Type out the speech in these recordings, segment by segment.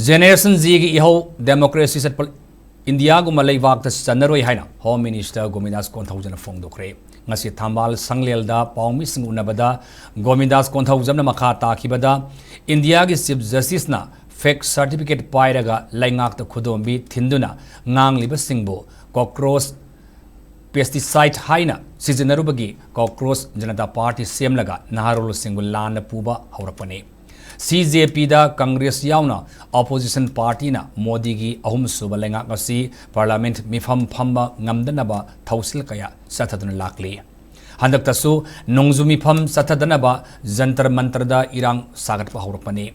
Generation Z की इहो democracy से India को मलई वाक तक Channaroi है ना Home Minister Govindas Konthoujam फोंग दुखरे ngasi thambal sanglelda paumi sing unabada Govindas Konthoujam na makha takibada India ki Chief Justice na fake certificate pairaga laingak ta khudombi thinduna ngangliba singbo cockroach pesticide haina sizinarubagi cockroach Janata Party semlaga naharul singul lana puba haurapane CJP da Congress yauna opposition party na Modi gi ahum suba lenga ngasi parliament mifam phamba ngamdanaba thausil kaya sathaduna lakli handak tasu nongzumi pham sathadanaba jantar mantar da irang sagat pa horpani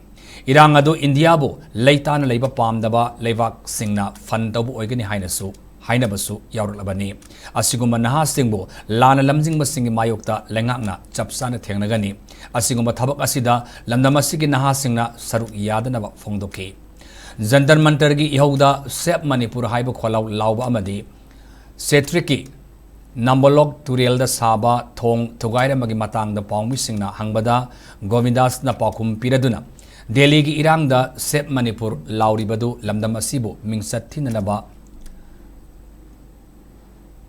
irang adu India bo leitana leiba pamdaba leibak singna fandabu oigani hainasu hainabasu yaurlabani asiguma naha singbo lana lamjingba singi mayokta lengakna chapsana thengnagani asiguma thabak asida lamdamasigi naha singna saruk yadanaba phongdoki jantar mantar gi ihauda sep Manipur haiba kholau lauba amadi setriki nambolok turel da saba thong thugaira magi matang da pawmi singna hangbada Govindas na pakum piraduna Delhi gi irang da sep Manipur lauribadu lamdamasibu mingsat thinanaba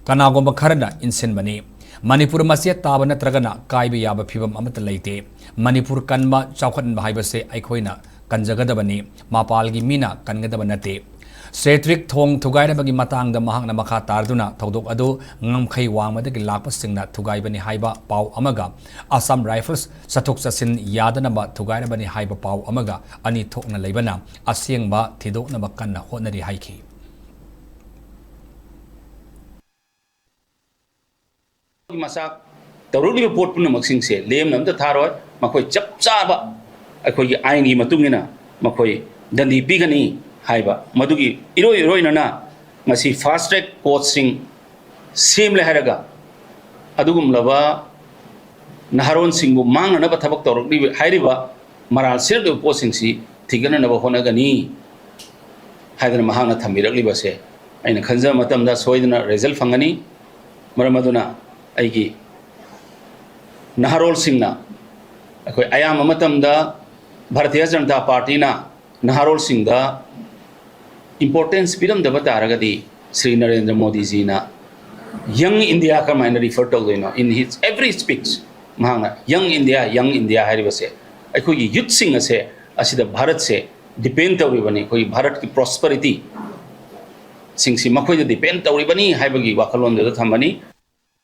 Kanagomba kharana insen bani Manipur masya taba natragana kaiba yaba phibam amata leite Manipur kanma chawkhan bhaibase aikhoina kanjagadabani mapalgi mina kangadaba nate Setrik thong thugaira bagi matang da mahakna makha tarduna thodok adu ngamkhai wangmadagi lakpa singna thugaibani haiba pau amaga Assam Rifles sathok sasin yadanaba thugaira bani haiba pau amaga ani thokna leibana asiengba thidokna bakanna honari haiki Masak tawruli report pun maksing se lem nam ta tharoi makoi chap chaba akoi gi aini matungina makoi dandi pigani haiba madugi iroi na ngasi fast track coaching same le haraga adugum laba naharon singbu mangna na thabak tawruli hairiba maral sel de posting si thigana na hona gani haidana mahangna thamirakli base aina khanja matam da soidna result fangani maramaduna aigi naharol singna akoi ayam amatamda Bharatiya Janata Party na naharol singda importance piram da bataragadi Sri Narendra Modi ji na young India ka maina refer to doino in his every speech mahanga young India haribase akoi youth sing ase asida Bharat se depend tawribani koi Bharat ki prosperity singsi makoi da depend tawribani haibagi wakalon da thambani